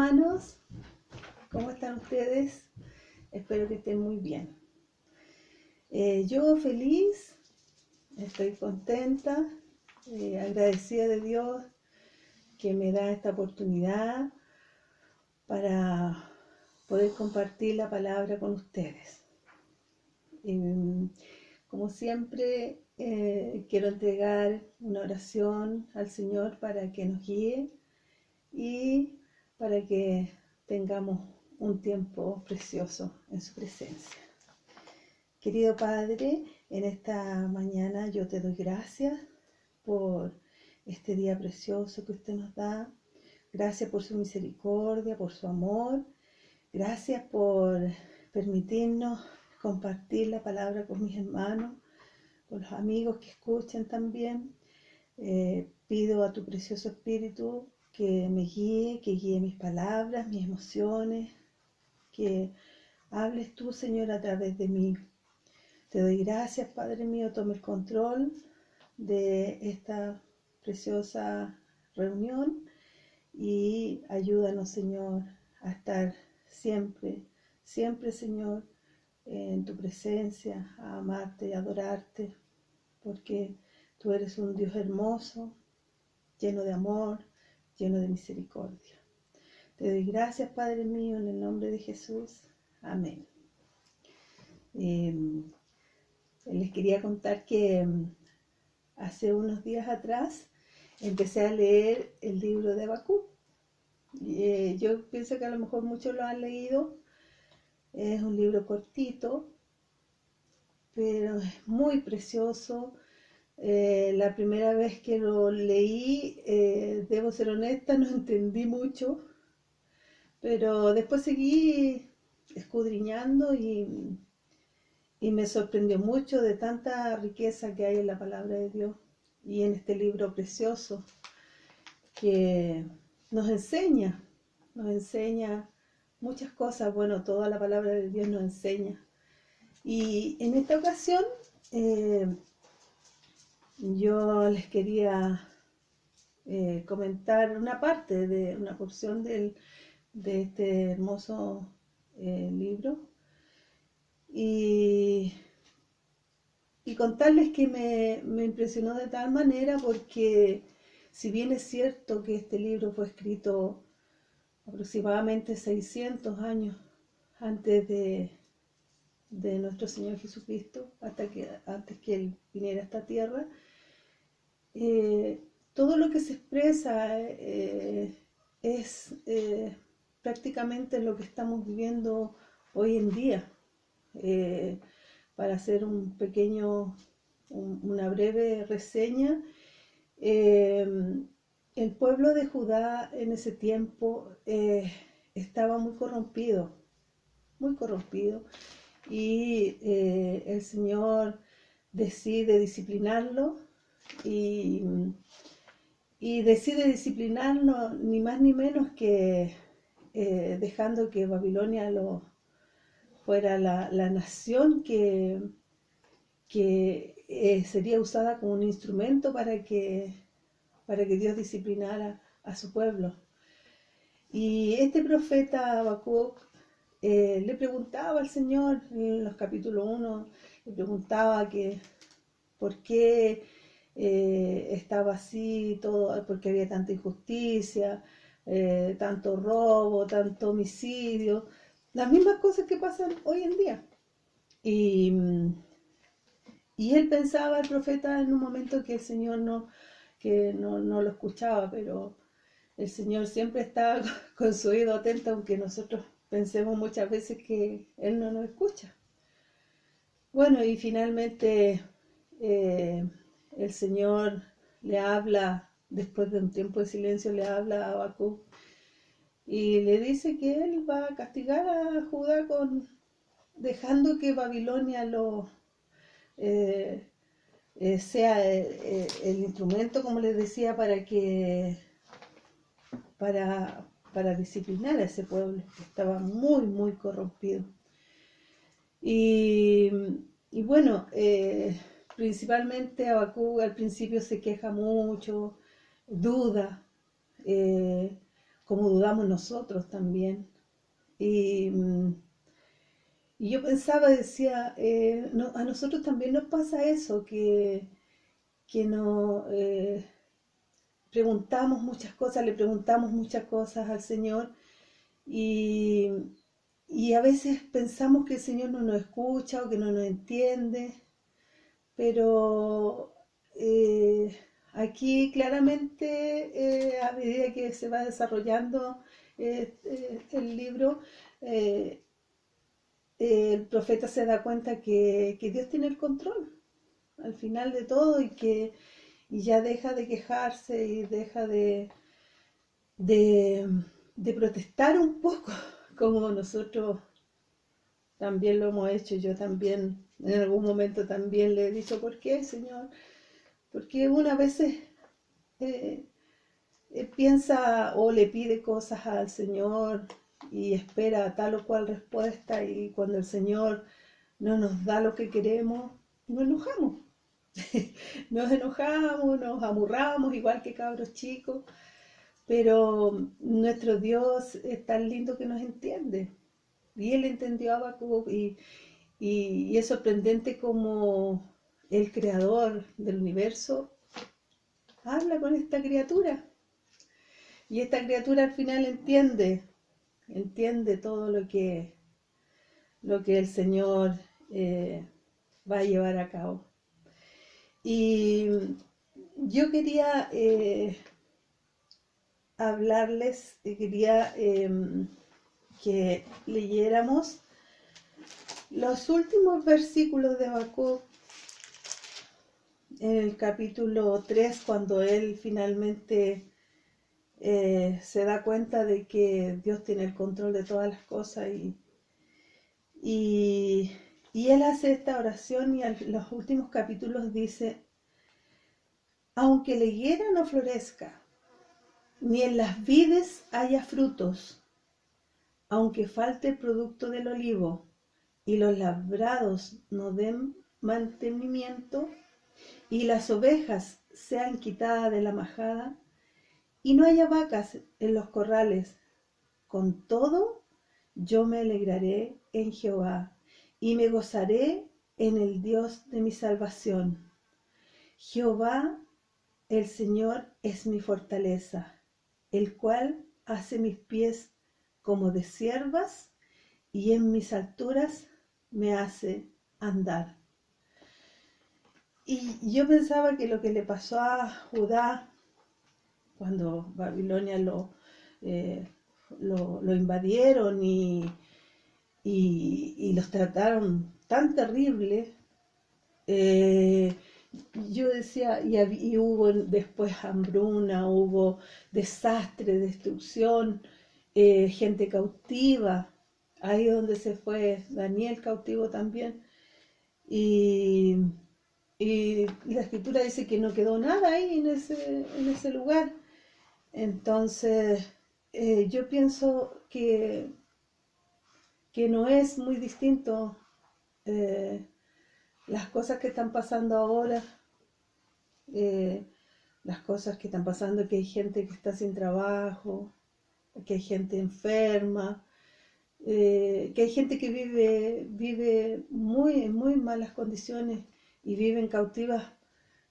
hermanos, ¿cómo están ustedes? Espero que estén muy bien. Yo feliz, estoy contenta, agradecida de Dios que me da esta oportunidad para poder compartir la palabra con ustedes. Como siempre, quiero entregar una oración al Señor para que nos guíe y para que tengamos un tiempo precioso en su presencia. Querido Padre, en esta mañana yo te doy gracias por este día precioso que usted nos da. Gracias por su misericordia, por su amor. Gracias por permitirnos compartir la palabra con mis hermanos, con los amigos que escuchan también. Pido a tu precioso Espíritu que me guíe, que guíe mis palabras, mis emociones, que hables tú, Señor, a través de mí. Te doy gracias, Padre mío, tome el control de esta preciosa reunión y ayúdanos, Señor, a estar siempre, Señor, en tu presencia, a amarte y adorarte, porque tú eres un Dios hermoso, lleno de amor, lleno de misericordia. Te doy gracias, Padre mío, en el nombre de Jesús. Amén. Les quería contar que hace unos días atrás empecé a leer el libro de Habacuc. Yo pienso que a lo mejor muchos lo han leído. Es un libro cortito, pero es muy precioso. La primera vez que lo leí, debo ser honesta, no entendí mucho, pero después seguí escudriñando y me sorprendió mucho de tanta riqueza que hay en la palabra de Dios y en este libro precioso que nos enseña muchas cosas. Bueno, toda la palabra de Dios nos enseña. Y en esta ocasión yo les quería comentar una parte de una porción de este hermoso libro y contarles que me impresionó de tal manera, porque si bien es cierto que este libro fue escrito aproximadamente 600 años antes de nuestro Señor Jesucristo, antes que Él viniera a esta tierra, todo lo que se expresa es prácticamente lo que estamos viviendo hoy en día. Para hacer una breve reseña, el pueblo de Judá en ese tiempo estaba muy corrompido, y el Señor decide disciplinarlo y decide disciplinarlo ni más ni menos que dejando que Babilonia fuera la nación que sería usada como un instrumento para que Dios disciplinara a su pueblo. Y este profeta Habacuc le preguntaba al Señor en los capítulos 1, le preguntaba que por qué estaba así todo, porque había tanta injusticia, tanto robo, tanto homicidio, las mismas cosas que pasan hoy en día. Y él pensaba, el profeta, en un momento que el Señor no lo escuchaba, pero el Señor siempre está con su oído atento, aunque nosotros pensemos muchas veces que Él no nos escucha. Bueno, y finalmente el Señor le habla, después de un tiempo de silencio, le habla a Habacuc y le dice que Él va a castigar a Judá dejando que Babilonia sea el instrumento, como les decía, para disciplinar a ese pueblo que estaba muy, muy corrompido. Y bueno, principalmente Habacuc al principio se queja mucho, duda, como dudamos nosotros también. Y, y yo pensaba, decía, a nosotros también nos pasa eso, que no preguntamos muchas cosas, le preguntamos muchas cosas al Señor y, y a veces pensamos que el Señor no nos escucha o que no nos entiende, pero aquí claramente a medida que se va desarrollando el libro, eh, el profeta se da cuenta que Dios tiene el control al final de todo y ya deja de quejarse y deja de, de protestar un poco, como nosotros también lo hemos hecho. Yo también, en algún momento también le he dicho, ¿por qué, Señor? Porque una vez piensa o le pide cosas al Señor y espera tal o cual respuesta y cuando el Señor no nos da lo que queremos, nos enojamos. Nos enojamos, nos amurramos, igual que cabros chicos, pero nuestro Dios es tan lindo que nos entiende. Y Él entendió a Habacuc y es sorprendente como el creador del universo habla con esta criatura. Y esta criatura al final entiende todo lo que el Señor va a llevar a cabo. Y yo quería hablarles, quería que leyéramos los últimos versículos de Habacuc en el capítulo 3, cuando él finalmente se da cuenta de que Dios tiene el control de todas las cosas y él hace esta oración y en los últimos capítulos dice: aunque la higuera no florezca, ni en las vides haya frutos, aunque falte el producto del olivo y los labrados no den mantenimiento y las ovejas sean quitadas de la majada y no haya vacas en los corrales, con todo yo me alegraré en Jehová y me gozaré en el Dios de mi salvación. Jehová el Señor es mi fortaleza, el cual hace mis pies como de ciervas y en mis alturas me hace andar. Y yo pensaba que lo que le pasó a Judá cuando Babilonia lo invadieron y los trataron tan terrible, yo decía, y hubo después hambruna, hubo desastre, destrucción, gente cautiva, ahí donde se fue Daniel cautivo también, y la escritura dice que no quedó nada ahí en ese lugar. Entonces, yo pienso que no es muy distinto las cosas que están pasando ahora, las cosas que están pasando, que hay gente que está sin trabajo, que hay gente enferma, que hay gente que vive en muy malas condiciones y viven cautivas,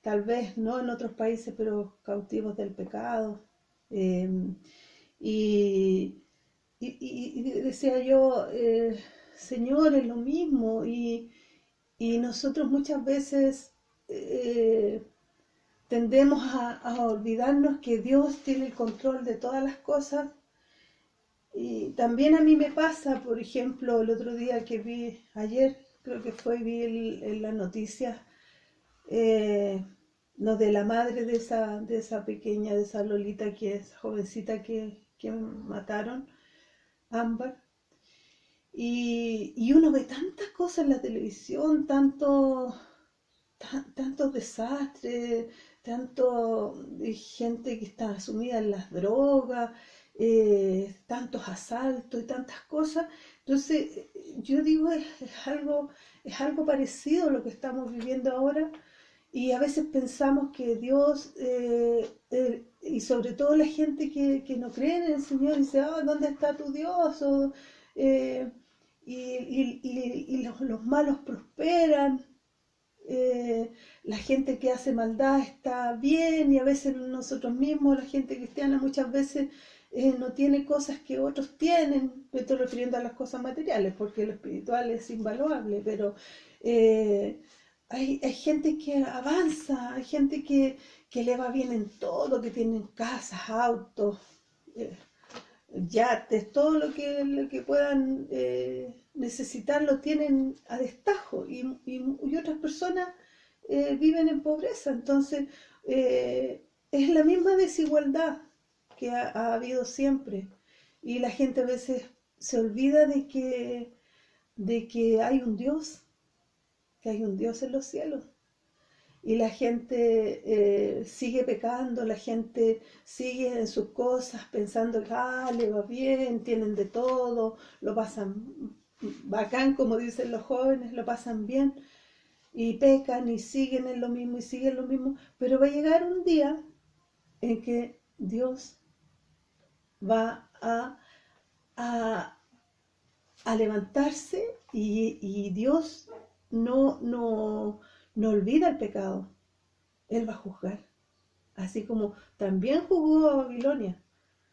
tal vez no en otros países, pero cautivos del pecado. Y, y decía yo, Señor, es lo mismo, y nosotros muchas veces tendemos a olvidarnos que Dios tiene el control de todas las cosas. Y también a mí me pasa, por ejemplo, el otro día que ayer creo que vi en las noticias, lo de la madre de esa pequeña, de esa Lolita, esa jovencita que mataron, Ámbar. Y uno ve tantas cosas en la televisión, tantos desastres, tanto gente que está sumida en las drogas, tantos asaltos y tantas cosas. Entonces, yo digo, es algo parecido a lo que estamos viviendo ahora Y a veces pensamos que Dios, y sobre todo la gente que no cree en el Señor, dice, "Ah, ¿dónde está tu Dios?" Eh, y los malos prosperan, la gente que hace maldad está bien, y a veces nosotros mismos, la gente cristiana, muchas veces no tiene cosas que otros tienen. Me estoy refiriendo a las cosas materiales, porque lo espiritual es invaluable, pero hay gente que avanza, hay gente que le va bien en todo, que tienen casas, autos, eh, yates, todo lo que puedan necesitar lo tienen a destajo, y otras personas viven en pobreza. Entonces es la misma desigualdad que ha habido siempre, y la gente a veces se olvida de que hay un Dios, que hay un Dios en los cielos. Y la gente sigue pecando, la gente sigue en sus cosas pensando que le va bien, tienen de todo, lo pasan bacán, como dicen los jóvenes, lo pasan bien, y pecan y siguen en lo mismo y siguen lo mismo. Pero va a llegar un día en que Dios va a, a levantarse, y Dios no olvida el pecado. Él va a juzgar. Así como también juzgó a Babilonia,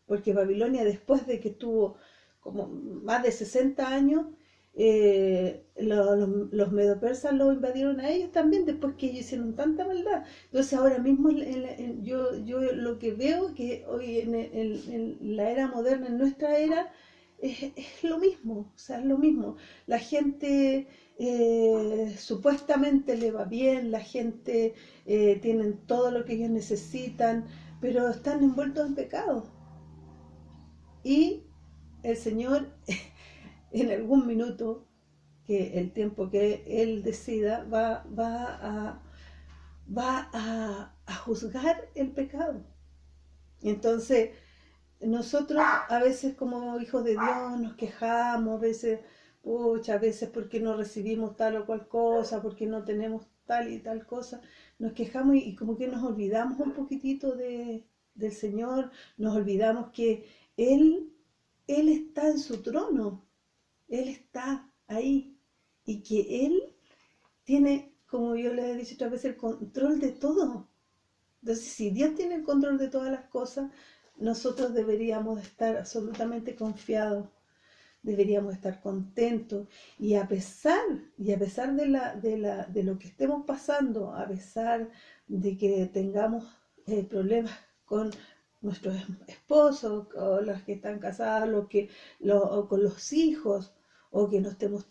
porque Babilonia, después de que tuvo como más de 60 años, los medopersas lo invadieron a ellos también, después que ellos hicieron tanta maldad. Entonces ahora mismo yo lo que veo que hoy en la era moderna, en nuestra era, es lo mismo, o sea, es lo mismo. La gente supuestamente le va bien, la gente tienen todo lo que ellos necesitan, pero están envueltos en pecado. Y el Señor, en algún minuto, que el tiempo que Él decida, va a juzgar el pecado. Entonces, nosotros a veces como hijos de Dios nos quejamos, a veces, pucha, a veces porque no recibimos tal o cual cosa, porque no tenemos tal y tal cosa, nos quejamos, y como que nos olvidamos un poquitito del Señor, nos olvidamos que Él está en su trono, Él está ahí, y que Él tiene, como yo les he dicho otras veces, el control de todo. Entonces, si Dios tiene el control de todas las cosas, nosotros deberíamos estar absolutamente confiados, deberíamos estar contentos, y a pesar de lo que estemos pasando, a pesar de que tengamos problemas con nuestros esposos, o los que están casados, o con los hijos, o que no estemos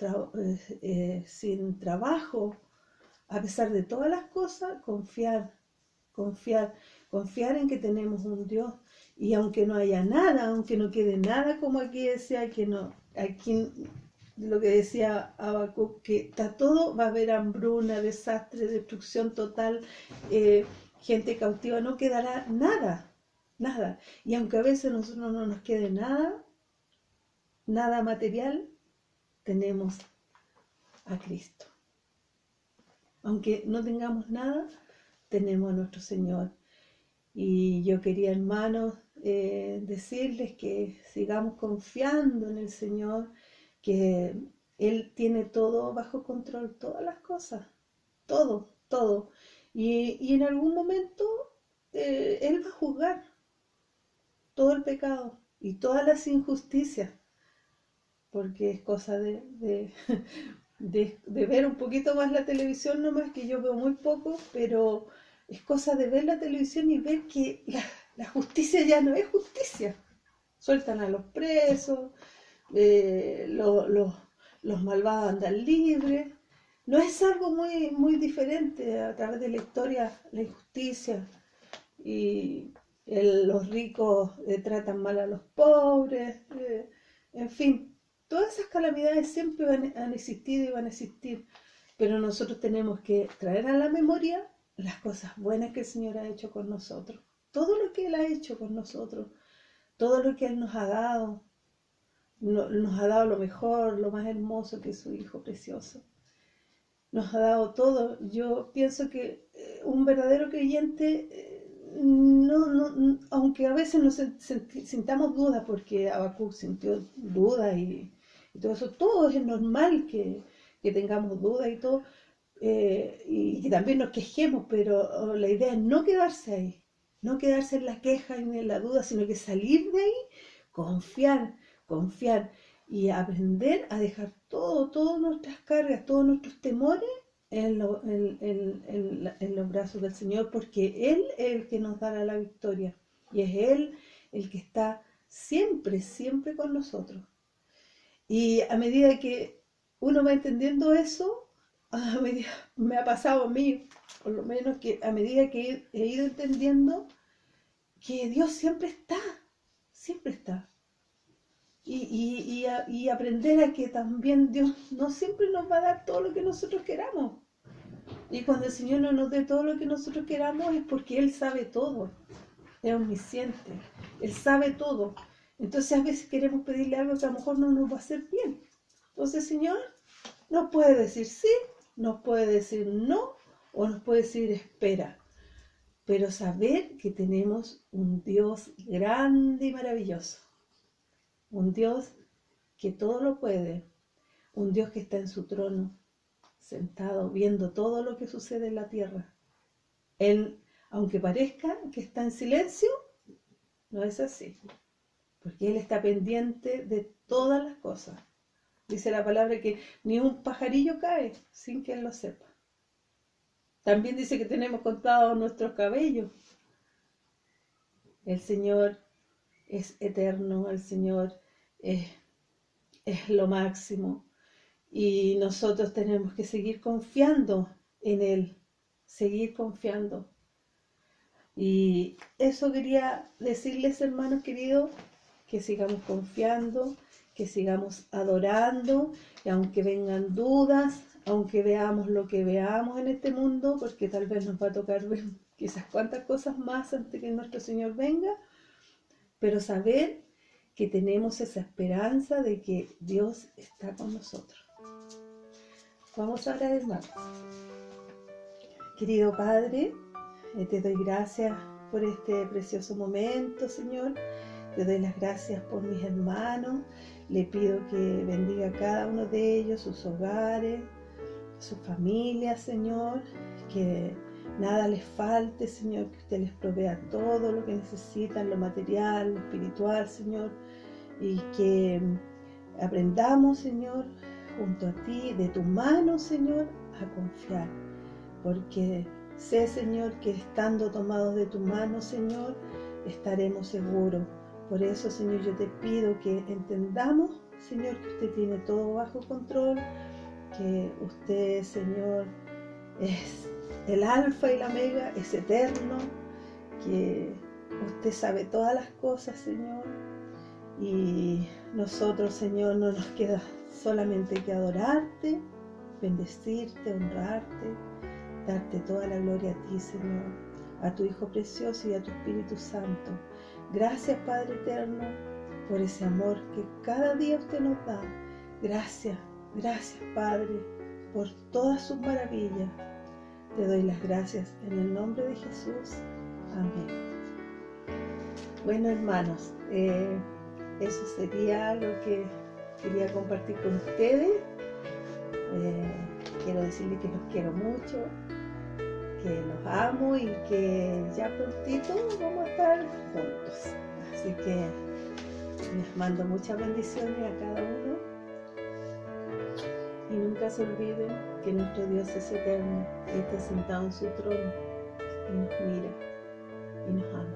sin trabajo, a pesar de todas las cosas, confiar, confiar en que tenemos un Dios. Y aunque no haya nada, aunque no quede nada, como aquí decía, que no, aquí lo que decía Habacuc, que está todo, va a haber hambruna, desastre, destrucción total, gente cautiva, no quedará nada, nada. Y aunque a veces a nosotros no nos quede nada, nada material, tenemos a Cristo. Aunque no tengamos nada, tenemos a nuestro Señor. Y yo quería, hermanos, decirles que sigamos confiando en el Señor, que Él tiene todo bajo control, todas las cosas, todo, todo. Y en algún momento Él va a juzgar todo el pecado y todas las injusticias, porque es cosa de ver un poquito más la televisión nomás, que yo veo muy poco, pero es cosa de ver la televisión y ver que la justicia ya no es justicia. Sueltan a los presos, los malvados andan libres. No es algo muy diferente a través de la historia, la injusticia, y los ricos tratan mal a los pobres, en fin, todas esas calamidades siempre han existido y van a existir, pero nosotros tenemos que traer a la memoria las cosas buenas que el Señor ha hecho con nosotros, todo lo que Él ha hecho con nosotros, todo lo que Él nos ha dado, nos ha dado lo mejor, lo más hermoso, que es su Hijo precioso. nos ha dado todo. Yo pienso que un verdadero creyente, aunque a veces nos sintamos dudas, porque Habacuc sintió dudas y todo eso, todo es normal que tengamos dudas y todo, y que también nos quejemos, pero la idea es no quedarse ahí, no quedarse en la queja y en la duda, sino que salir de ahí, confiar, confiar y aprender a dejar todas nuestras cargas, todos nuestros temores en los brazos del Señor, porque Él es el que nos dará la victoria y es Él el que está siempre, siempre con nosotros. Y a medida que uno va entendiendo eso, me ha pasado a mí, por lo menos, que a medida que he ido entendiendo que Dios siempre está. Y aprender a que también Dios no siempre nos va a dar todo lo que nosotros queramos. Y cuando el Señor no nos dé todo lo que nosotros queramos es porque Él sabe todo, es omnisciente, Él sabe todo. Entonces a veces queremos pedirle algo que a lo mejor no nos va a hacer bien. Entonces el Señor nos puede decir sí, nos puede decir no, o nos puede decir espera. Pero saber que tenemos un Dios grande y maravilloso. Un Dios que todo lo puede. Un Dios que está en su trono, sentado, viendo todo lo que sucede en la tierra. Él, aunque parezca que está en silencio, no es así. Porque Él está pendiente de todas las cosas. Dice la palabra que ni un pajarillo cae sin que Él lo sepa. También dice que tenemos contados nuestros cabellos. El Señor es eterno, el Señor es lo máximo. Y nosotros tenemos que seguir confiando en Él, seguir confiando. Y eso quería decirles, hermanos queridos, que sigamos confiando, que sigamos adorando, y aunque vengan dudas, aunque veamos lo que veamos en este mundo, porque tal vez nos va a tocar ver quizás cuantas cosas más antes que nuestro Señor venga, pero saber que tenemos esa esperanza de que Dios está con nosotros. Vamos a orar, hermanos. Querido Padre, te doy gracias por este precioso momento, Señor. Te doy las gracias por mis hermanos. Le pido que bendiga a cada uno de ellos, sus hogares, sus familias, Señor. Que nada les falte, Señor. Que usted les provea todo lo que necesitan, lo material, lo espiritual, Señor. Y que aprendamos, Señor, junto a ti, de tu mano, Señor, a confiar. Porque sé, Señor, que estando tomados de tu mano, Señor, estaremos seguros. Por eso, Señor, yo te pido que entendamos, Señor, que usted tiene todo bajo control, que usted, Señor, es el alfa y la omega, es eterno, que usted sabe todas las cosas, Señor. Y nosotros, Señor, no nos queda solamente que adorarte, bendecirte, honrarte, darte toda la gloria a ti, Señor, a tu Hijo precioso y a tu Espíritu Santo. Gracias, Padre eterno, por ese amor que cada día usted nos da. Gracias, gracias, Padre, por todas sus maravillas. Te doy las gracias en el nombre de Jesús. Amén. Bueno, hermanos, eso sería lo que quería compartir con ustedes. Quiero decirles que los quiero mucho, que los amo y que ya prontito vamos a estar juntos. Así que les mando muchas bendiciones a cada uno. Y nunca se olviden que nuestro Dios es eterno y está sentado en su trono y nos mira y nos ama.